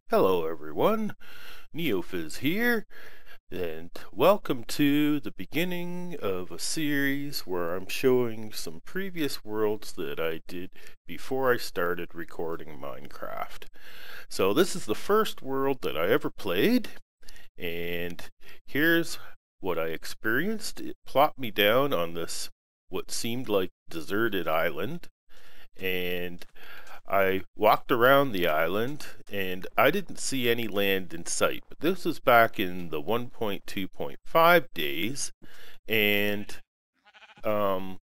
Hello everyone, Neofizz here, and welcome to the beginning of a series where I'm showing some previous worlds that I did before I started recording Minecraft. So this is the first world that I ever played, and here's what I experienced. It plopped me down on this, what seemed like deserted island, and I walked around the island and I didn't see any land in sight. But this was back in the 1.2.5 days, and um,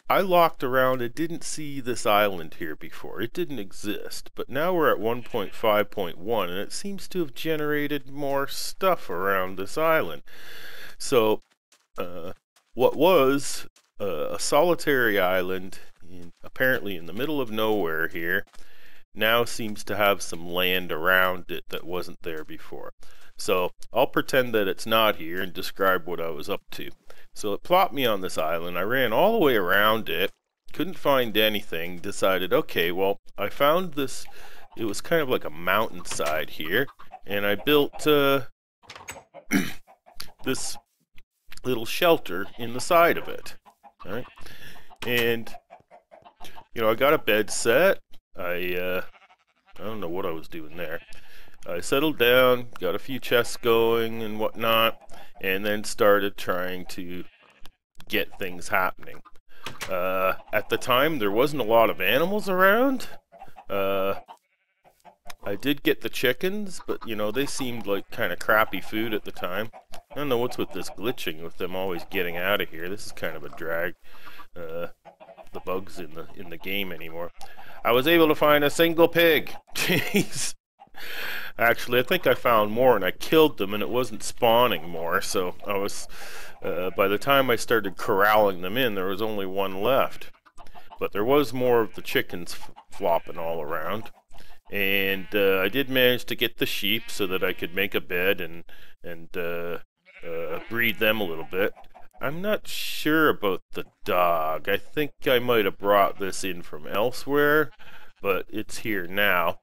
I walked around and didn't see this island here before. It didn't exist. But now we're at 1.5.1 and it seems to have generated more stuff around this island. So, what was a solitary island apparently in the middle of nowhere here now seems to have some land around it that wasn't there before. So I'll pretend that it's not here and describe what I was up to. So it plopped me on this island. I ran all the way around it, couldn't find anything, decided, okay, well, I found this, it was kind of like a mountainside here, and I built this little shelter in the side of it. All right? And I got a bed set. I don't know what I was doing there. I settled down, got a few chests going and whatnot, and then started trying to get things happening. At the time, there wasn't a lot of animals around. I did get the chickens, but they seemed like kind of crappy food at the time. I don't know what's with this glitching with them always getting out of here. This is kind of a drag. The bugs in the game anymore. I was able to find a single pig. Jeez. Actually, I think I found more and I killed them and it wasn't spawning more. So I was, by the time I started corralling them in, there was only one left. But there was more of the chickens flopping all around. And I did manage to get the sheep so that I could make a bed and breed them a little bit. I'm not sure about the dog. I think I might have brought this in from elsewhere, but it's here now.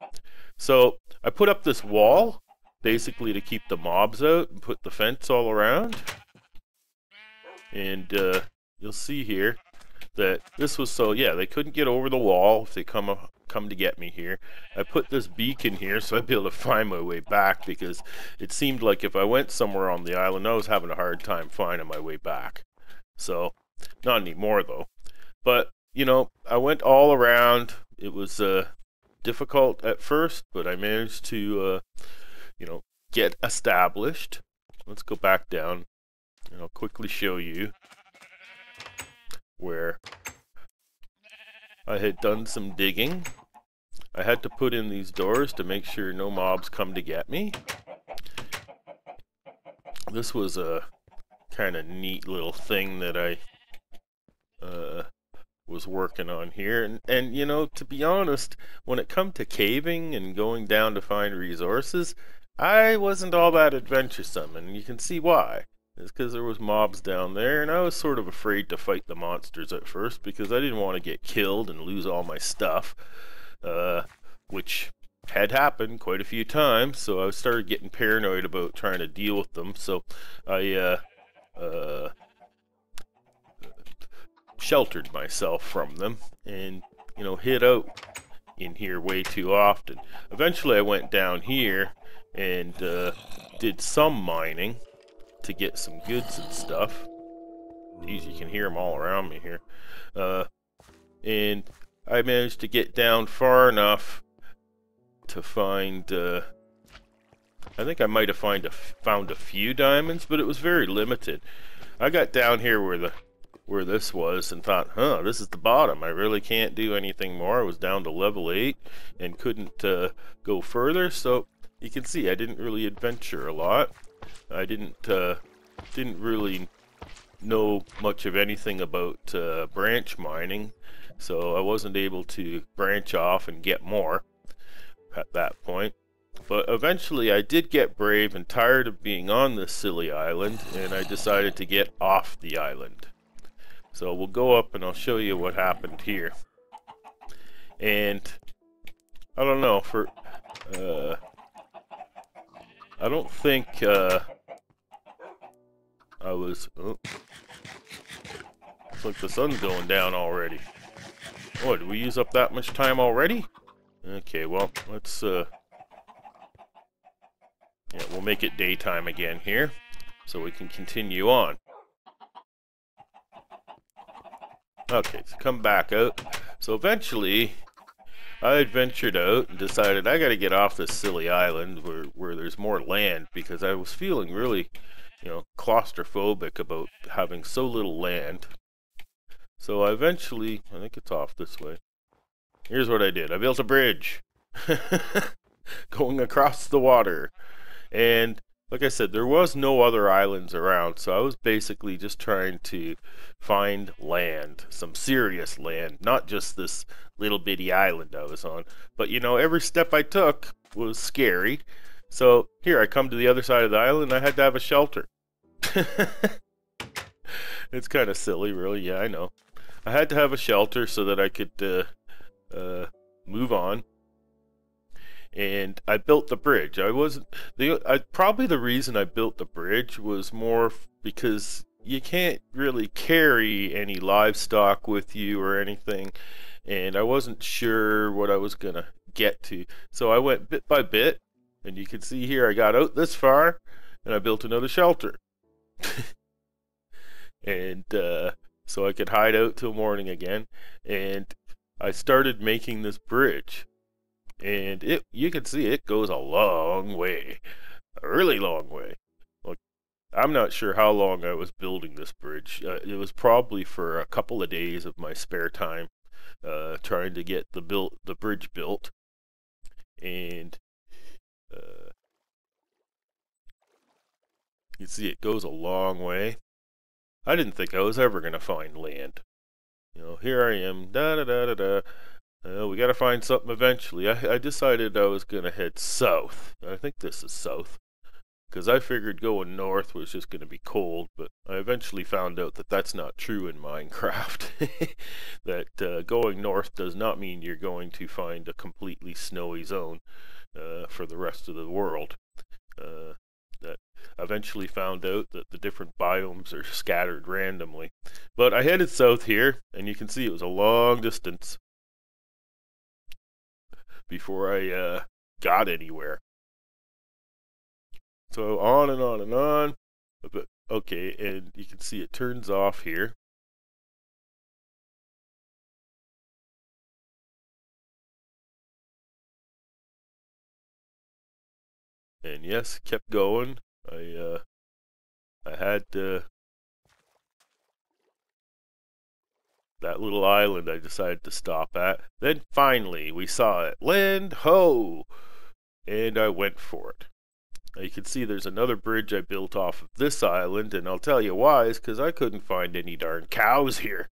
So I put up this wall, basically to keep the mobs out, and put the fence all around. And you'll see here that this was they couldn't get over the wall if they come to get me here. I put this beacon here so I'd be able to find my way back, because it seemed like if I went somewhere on the island I was having a hard time finding my way back. So not anymore though. But I went all around. It was difficult at first, but I managed to get established. Let's go back down and I'll quickly show you where I had done some digging. I had to put in these doors to make sure no mobs come to get me. This was a kind of neat little thing that I was working on here. And to be honest, when it come to caving and going down to find resources, I wasn't all that adventuresome, and you can see why. It's because there was mobs down there, and I was sort of afraid to fight the monsters at first because I didn't want to get killed and lose all my stuff, which had happened quite a few times. So I started getting paranoid about trying to deal with them. So I sheltered myself from them and hid out in here way too often. Eventually I went down here and did some mining to get some goods and stuff. Geez, you can hear them all around me here. And I managed to get down far enough to find, I think I might have found a few diamonds, but it was very limited. I got down here where this was and thought, this is the bottom. I really can't do anything more. I was down to level 8 and couldn't go further. So you can see I didn't really adventure a lot. I didn't really know much of anything about branch mining, so I wasn't able to branch off and get more at that point. But eventually I did get brave and tired of being on this silly island, and I decided to get off the island. So we'll go up and I'll show you what happened here. And I don't know, I don't think I was... Oh, looks like the sun's going down already. Oh, did we use up that much time already? Okay, well, let's... yeah, we'll make it daytime again here, so we can continue on. Okay, so come back out. So eventually, I had ventured out and decided I gotta get off this silly island where there's more land, because I was feeling really, claustrophobic about having so little land. So I eventually, I think it's off this way. Here's what I did. I built a bridge going across the water. And like I said, there was no other islands around, so I was basically just trying to find land, some serious land, not just this little bitty island I was on. But every step I took was scary. So here, I come to the other side of the island, I had to have a shelter. It's kind of silly, really. Yeah, I know. I had to have a shelter so that I could move on. And I built the bridge. Probably the reason I built the bridge was more because you can't really carry any livestock with you or anything, and I wasn't sure what I was gonna get to. So I went bit by bit, and you can see here I got out this far, and I built another shelter. And so I could hide out till morning again, and I started making this bridge. And you can see it goes a long way, a really long way. Look, I'm not sure how long I was building this bridge. It was probably for a couple of days of my spare time, trying to get the bridge built. And you see it goes a long way. I didn't think I was ever gonna find land. Here I am, da da da da da. We gotta find something eventually. I decided I was gonna head south. I think this is south, because I figured going north was just gonna be cold, but I eventually found out that that's not true in Minecraft. That going north does not mean you're going to find a completely snowy zone for the rest of the world. That I eventually found out that the different biomes are scattered randomly. But I headed south here, and you can see it was a long distance before I got anywhere. So on and on and on. But okay, and you can see it turns off here. And yes, kept going. I had that little island I decided to stop at. Then finally we saw it. Land ho! And I went for it. Now you can see there's another bridge I built off of this island, and I'll tell you why, is because I couldn't find any darn cows here.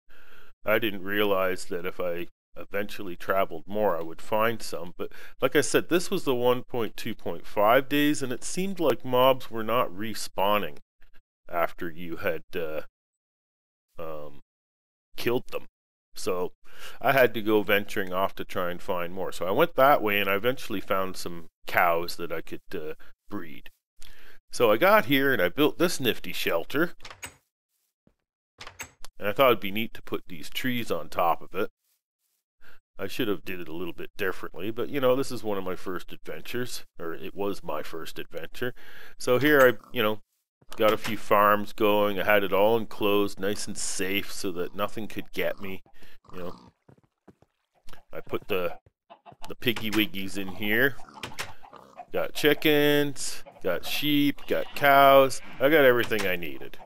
I didn't realize that if I eventually traveled more I would find some, but like I said, this was the 1.2.5 days, and it seemed like mobs were not respawning after you had killed them. So I had to go venturing off to try and find more. So I went that way, and I eventually found some cows that I could breed. So I got here and I built this nifty shelter, and I thought it'd be neat to put these trees on top of it. I should have did it a little bit differently, but this is one of my first adventures, or it was my first adventure. So here I got a few farms going. I had it all enclosed, nice and safe, so that nothing could get me. I put the piggy wiggies in here. Got chickens, got sheep, got cows. I got everything I needed.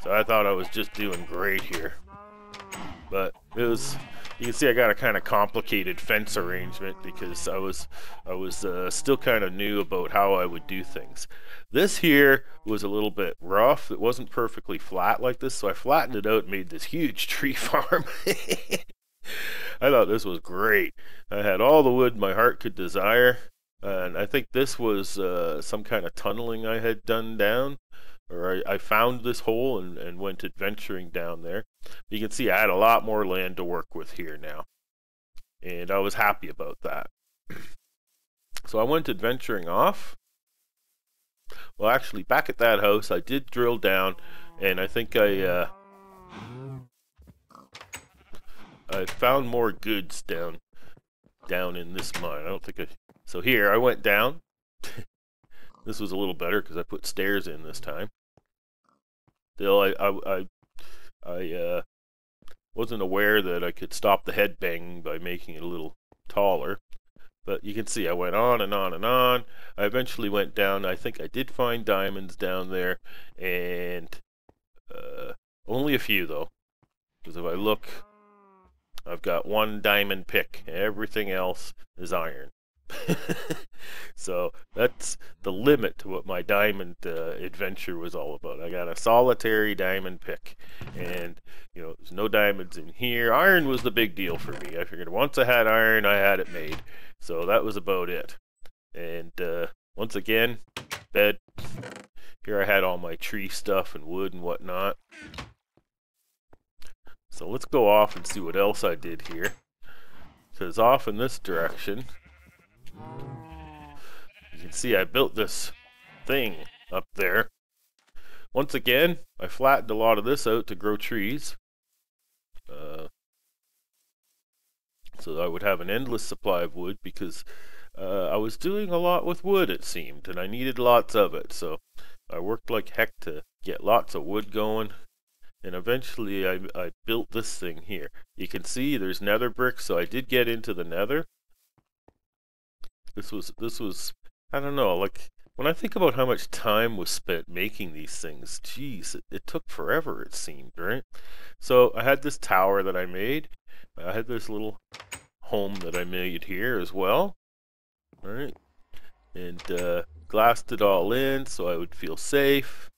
So I thought I was just doing great here. But you can see I got a kind of complicated fence arrangement because I was still kind of new about how I would do things. This here was a little bit rough. It wasn't perfectly flat like this, so I flattened it out and made this huge tree farm. I thought this was great. I had all the wood my heart could desire, and I think this was some kind of tunneling I had done down, or I found this hole and went adventuring down there. You can see I had a lot more land to work with here now, and I was happy about that. So So I went adventuring off. Well, actually, back at that house, I did drill down, and I think I found more goods down in this mine. I don't think I. So here, I went down. This was a little better because I put stairs in this time. Still, I wasn't aware that I could stop the head banging by making it a little taller. But you can see I went on and on and on. I eventually went down. I think I did find diamonds down there, and only a few though. Because if I look, I've got one diamond pick. Everything else is iron. So that's the limit to what my diamond adventure was all about. I got a solitary diamond pick, and there's no diamonds in here. Iron was the big deal for me. I figured once I had iron, I had it made. So that was about it. And once again, bed. Here I had all my tree stuff and wood and whatnot. So let's go off and see what else I did here. Because off in this direction, you can see I built this thing up there. Once again, I flattened a lot of this out to grow trees. So I would have an endless supply of wood because I was doing a lot with wood, it seemed, and I needed lots of it. So I worked like heck to get lots of wood going. And eventually I built this thing here. You can see there's nether bricks, so I did get into the nether. This was I don't know, like when I think about how much time was spent making these things, geez, it took forever it seemed, right? So I had this tower that I made. I had this little home that I made here as well. Alright. And glassed it all in so I would feel safe.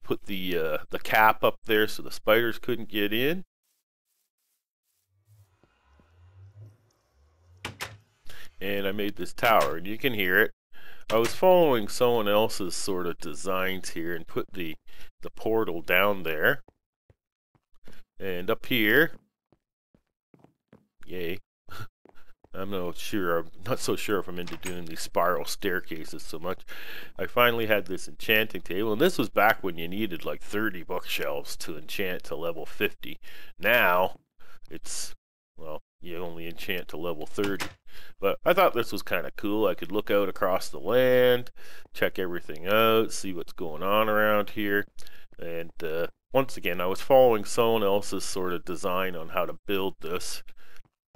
Put the cap up there so the spiders couldn't get in. And I made this tower, and you can hear it. I was following someone else's sort of designs here and put the portal down there. And up here, yay. I'm not so sure if I'm into doing these spiral staircases so much. I finally had this enchanting table, and this was back when you needed like 30 bookshelves to enchant to level 50. Now, it's, well, you only enchant to level 30. But I thought this was kind of cool. I could look out across the land, check everything out, see what's going on around here. And once again, I was following someone else's sort of design on how to build this,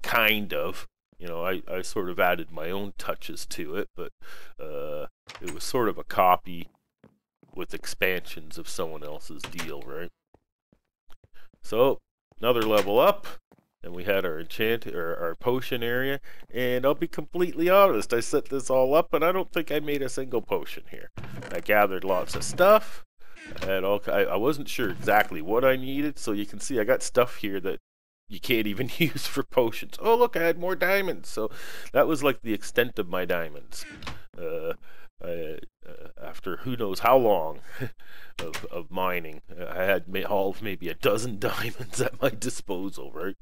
kind of. I sort of added my own touches to it, but it was sort of a copy with expansions of someone else's deal, right? So, another level up, and we had our our potion area, and I'll be completely honest, I set this all up, and I don't think I made a single potion here. I gathered lots of stuff. I wasn't sure exactly what I needed, so you can see I got stuff here that you can't even use for potions. Oh, look, I had more diamonds. So that was like the extent of my diamonds. After who knows how long of mining, I had all of maybe a dozen diamonds at my disposal, right?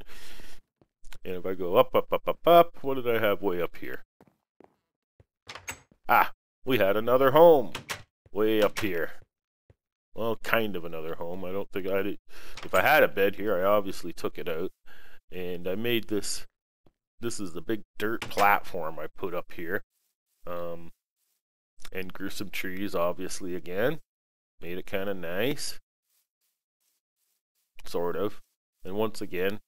And if I go up, up, up, up, up, what did I have way up here? Ah, we had another home way up here. Well, kind of another home. I don't think I did. If I had a bed here, I obviously took it out. And I made this. This is the big dirt platform I put up here. And grew some trees, obviously, again. Made it kind of nice. Sort of. And once again,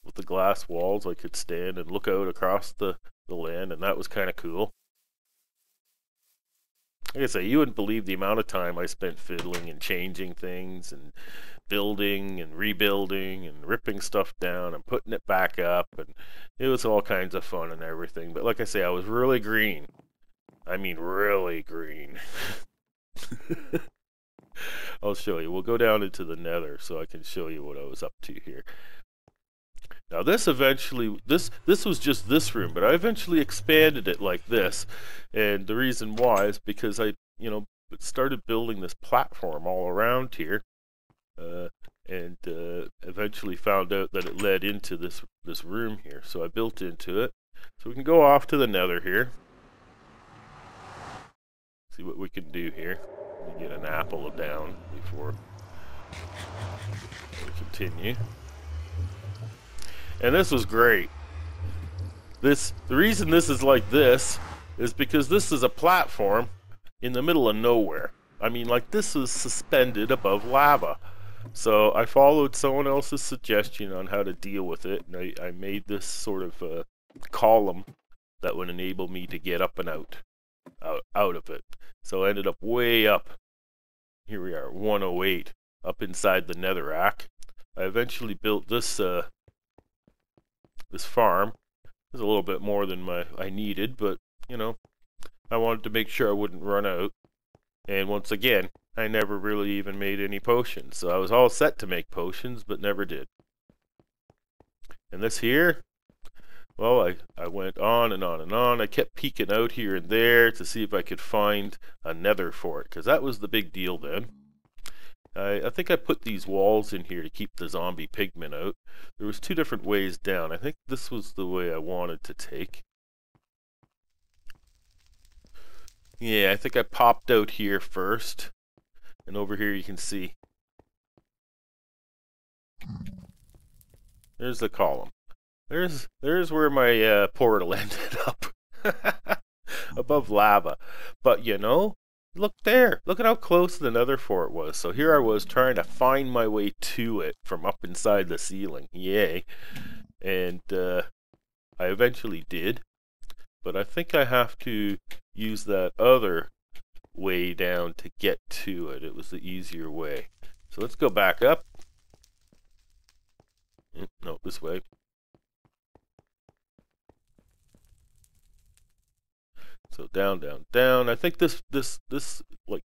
with the glass walls, I could stand and look out across the land, and that was kind of cool. Like I say, you wouldn't believe the amount of time I spent fiddling and changing things and building and rebuilding and ripping stuff down and putting it back up, and it was all kinds of fun and everything. But like I say, I was really green. I mean really green. I'll show you. We'll go down into the nether so I can show you what I was up to here. Now this was just this room, but I eventually expanded it like this, and the reason why is because I started building this platform all around here, and eventually found out that it led into this room here, so I built into it. So we can go off to the nether here. See what we can do here. Let me get an apple down before we continue. And this was great. The reason this is like this is because this is a platform in the middle of nowhere. I mean, like, this is suspended above lava. So I followed someone else's suggestion on how to deal with it, and I made this sort of column that would enable me to get up and out of it. So I ended up way up. Here we are, 108, up inside the netherrack. I eventually built this this farm. It's a little bit more than I needed, but you know, I wanted to make sure I wouldn't run out. And once again, I never really even made any potions. So I was all set to make potions, but never did. And this here, well, I went on and on and on. I kept peeking out here and there to see if I could find a nether fort, because that was the big deal then. I think I put these walls in here to keep the zombie pigmen out. There was 2 different ways down. I think this was the way I wanted to take. Yeah, I think I popped out here first. And over here you can see. There's the column. There's where my portal ended up. Above lava. But you know, look there. Look at how close the nether fort was. So here I was trying to find my way to it from up inside the ceiling. Yay. And I eventually did. But I think I have to use that other way down to get to it. It was the easier way. So let's go back up. No, this way. So down, down, down. I think this like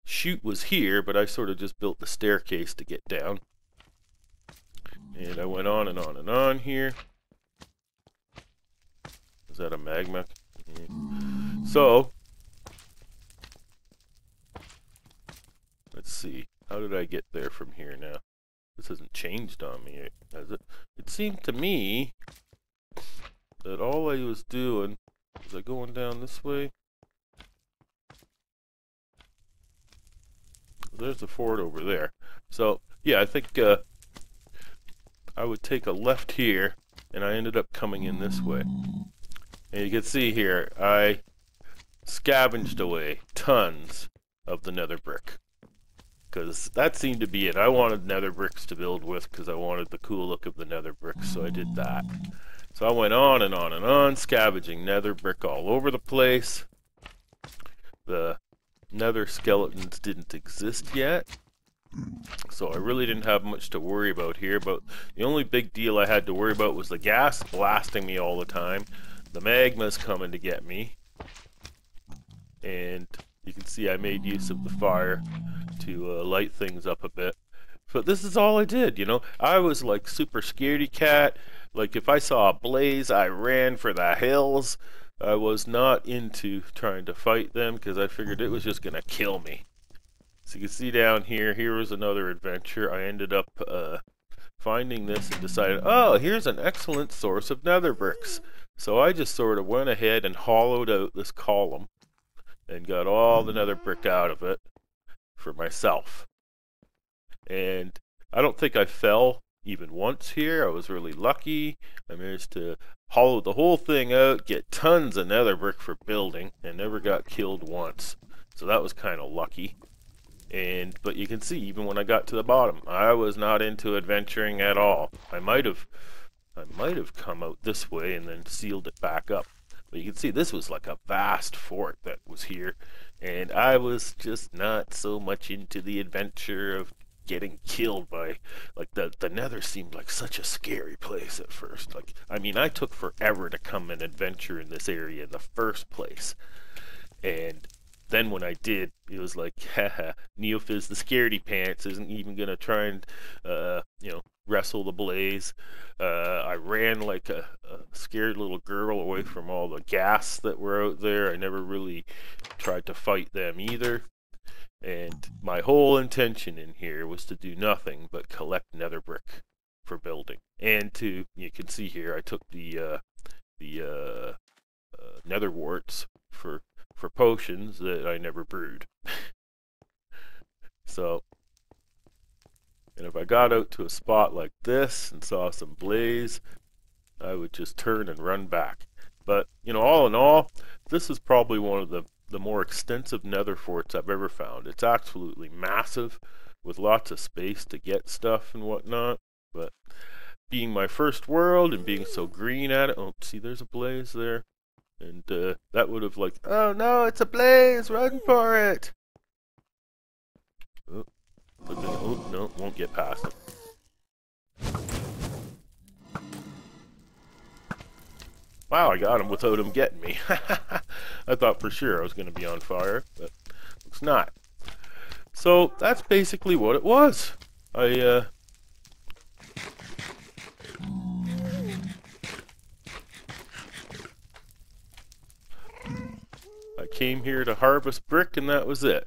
chute was here, but I sort of just built the staircase to get down. And I went on and on and on here. Is that a magma? Yeah. So let's see. How did I get there from here now? This hasn't changed on me, has it? It seemed to me that all I was doing was I going down this way. There's the fort over there. So yeah, I think I would take a left here, and I ended up coming in this way. And you can see here, I scavenged away tons of the nether brick. Because that seemed to be it. I wanted nether bricks to build with because I wanted the cool look of the nether bricks, so I did that. So I went on and on and on, scavenging nether brick all over the place. The nether skeletons didn't exist yet, so I really didn't have much to worry about here. But the only big deal I had to worry about was the gas blasting me all the time. The magma's coming to get me. And you can see I made use of the fire to light things up a bit. But this is all I did, you know. I was like super scaredy cat. Like if I saw a blaze, I ran for the hills. I was not into trying to fight them because I figured it was just going to kill me. So you can see down here, here was another adventure. I ended up finding this and decided, oh, here's an excellent source of nether bricks. So I just sort of went ahead and hollowed out this column and got all the nether brick out of it for myself. And I don't think I fell even once here. I was really lucky. I managed to hollow the whole thing out, get tons of nether brick for building, and never got killed once. So that was kind of lucky. But you can see, even when I got to the bottom, I was not into adventuring at all. I might have come out this way and then sealed it back up. But you can see this was like a vast fort that was here, and I was just not so much into the adventure of getting killed by, like, the nether seemed like such a scary place at first. Like, I mean, I took forever to come and adventure in this area in the first place. And then when I did, it was like, haha, Neofizz the scaredy pants isn't even gonna try and, you know, wrestle the blaze. I ran like a scared little girl away from all the gas that were out there. I never really tried to fight them either. And my whole intention in here was to do nothing but collect nether brick for building. And you can see here, I took the nether warts for potions that I never brewed. So, and if I got out to a spot like this and saw some blaze, I would just turn and run back. But, you know, all in all, this is probably one of the more extensive nether forts I've ever found. It's absolutely massive, with lots of space to get stuff and whatnot. But being my first world and being so green at it, oh, see, there's a blaze there. And that would have like, oh no, it's a blaze, run for it! Oh, but then, oh no, won't get past it. Wow, I got him without him getting me. I thought for sure I was going to be on fire, but looks not. So that's basically what it was. I came here to harvest brick, and that was it.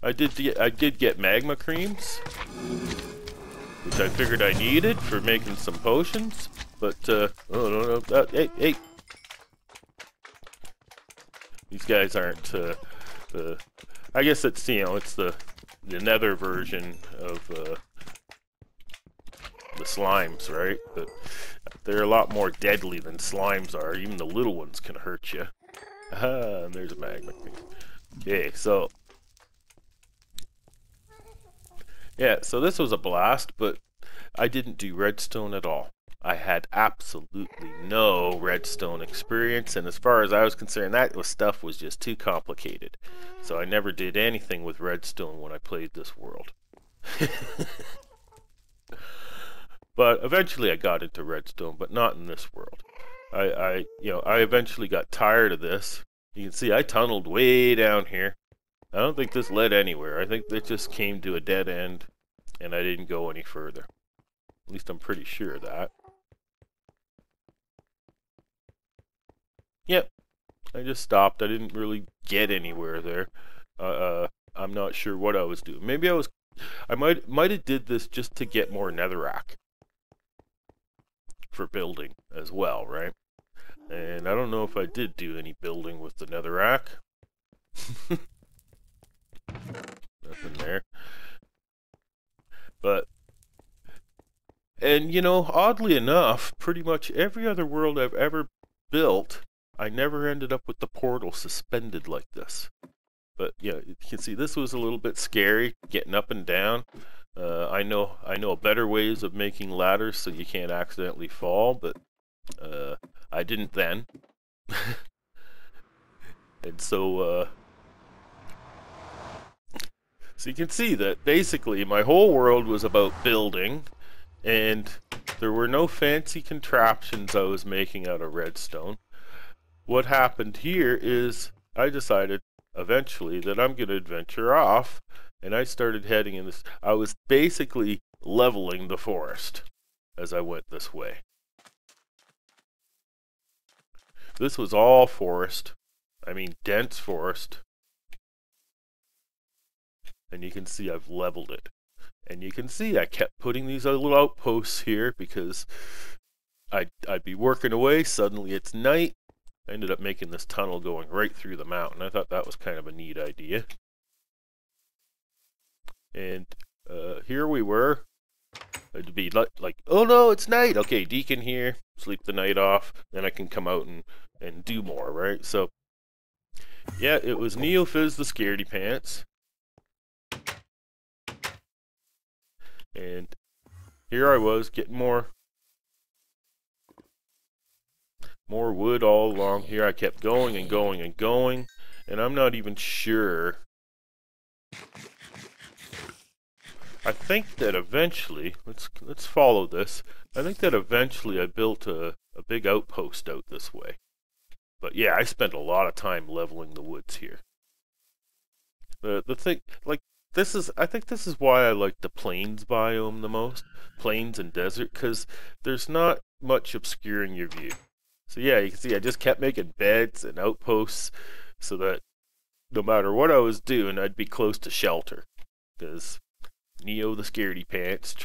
I did get magma creams, which I figured I needed for making some potions. But oh no, hey. These guys aren't, I guess it's, you know, it's the nether version of the slimes, right? But they're a lot more deadly than slimes are. Even the little ones can hurt you. And there's a magma cream. Okay, so yeah, so this was a blast, but I didn't do redstone at all. I had absolutely no redstone experience, and as far as I was concerned, stuff was just too complicated. So I never did anything with redstone when I played this world. But eventually I got into redstone, but not in this world. I eventually got tired of this. You can see I tunneled way down here. I don't think this led anywhere. I think it just came to a dead end, and I didn't go any further. At least I'm pretty sure of that. Yep, I just stopped. I didn't really get anywhere there. I'm not sure what I was doing. Maybe I might have did this just to get more netherrack for building as well, right? And I don't know if I did do any building with the netherrack. Nothing there. But, and you know, oddly enough, pretty much every other world I've ever built, I never ended up with the portal suspended like this. But yeah, you can see this was a little bit scary, getting up and down. I know better ways of making ladders so you can't accidentally fall, but I didn't then. And so you can see that basically my whole world was about building, and there were no fancy contraptions I was making out of redstone. What happened here is I decided eventually that I'm going to adventure off, and I started heading in this. I was basically leveling the forest as I went this way. This was all forest. I mean, dense forest. And you can see I've leveled it. And you can see I kept putting these little outposts here because I'd be working away. Suddenly it's night. I ended up making this tunnel going right through the mountain. I thought that was kind of a neat idea. And here we were. It'd be like, oh no, it's night. Okay, Deacon here, sleep the night off. Then I can come out and do more, right? So, yeah, it was Neofizz the Scaredy Pants. And here I was getting more wood all along here. I kept going and going and going, and I'm not even sure. I think that eventually, let's follow this. I think that eventually I built a big outpost out this way. But yeah, I spent a lot of time leveling the woods here. The thing, like, I think this is why I like the plains biome the most. Plains and desert, because there's not much obscuring your view. So yeah, you can see I just kept making beds and outposts so that no matter what I was doing, I'd be close to shelter. Because Neo the Scaredy Pants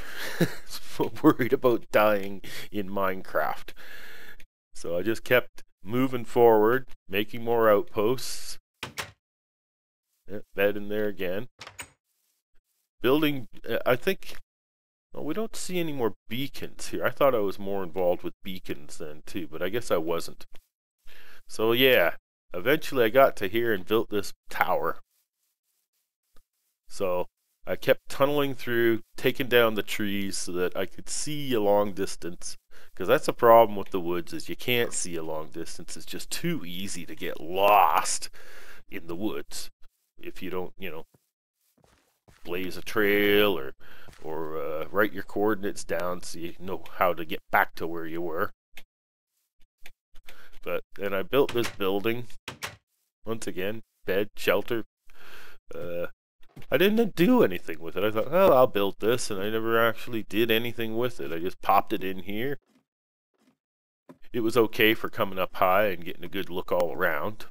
worried about dying in Minecraft. So I just kept moving forward, making more outposts, bed in there again. Building, I think, well, we don't see any more beacons here. I thought I was more involved with beacons then too, but I guess I wasn't. So yeah, eventually I got to here and built this tower. So I kept tunneling through, taking down the trees so that I could see a long distance. Because that's a problem with the woods, is you can't see a long distance. It's just too easy to get lost in the woods if you don't, blaze a trail or write your coordinates down so you know how to get back to where you were. But then I built this building. Once again, bed, shelter. I didn't do anything with it. I thought, oh, I'll build this, and I never actually did anything with it. I just popped it in here. It was okay for coming up high and getting a good look all around.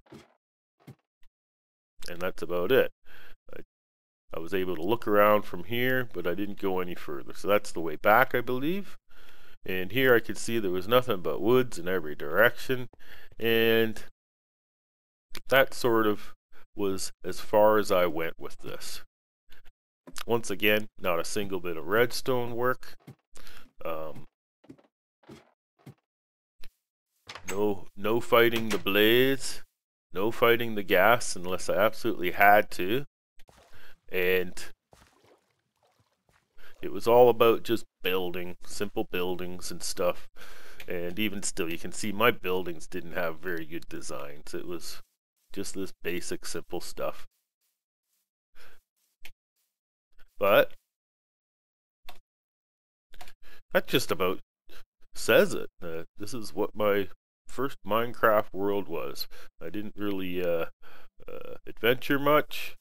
And that's about it. I was able to look around from here, but I didn't go any further. So that's the way back, I believe. And here I could see there was nothing but woods in every direction. And that sort of was as far as I went with this. Once again, not a single bit of redstone work. No fighting the blaze. No fighting the gas unless I absolutely had to. And it was all about just building, simple buildings and stuff. And even still, you can see my buildings didn't have very good designs. It was just this basic, simple stuff. But that just about says it. This is what my first Minecraft world was. I didn't really adventure much.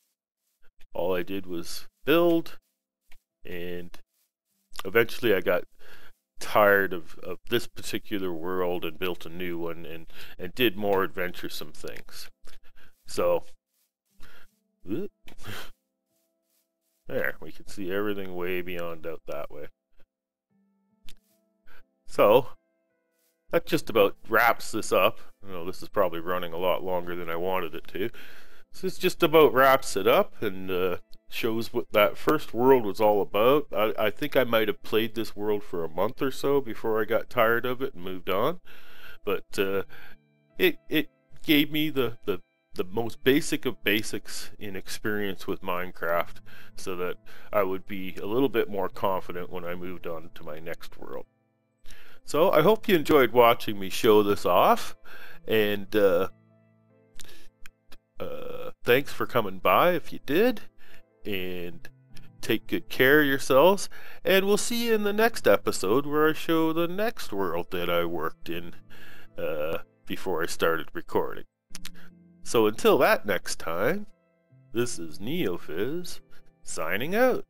All I did was build, and eventually I got tired of this particular world and built a new one and did more adventuresome things. So, there, we can see everything way beyond out that way. So, that just about wraps this up. I know this is probably running a lot longer than I wanted it to. So this just about wraps it up and shows what that first world was all about. I think I might have played this world for a month or so before I got tired of it and moved on. But it gave me the most basic of basics in experience with Minecraft so that I would be a little bit more confident when I moved on to my next world. So I hope you enjoyed watching me show this off, and thanks for coming by if you did, and take good care of yourselves, and we'll see you in the next episode where I show the next world that I worked in before I started recording. So until that next time, this is Neofizz signing out.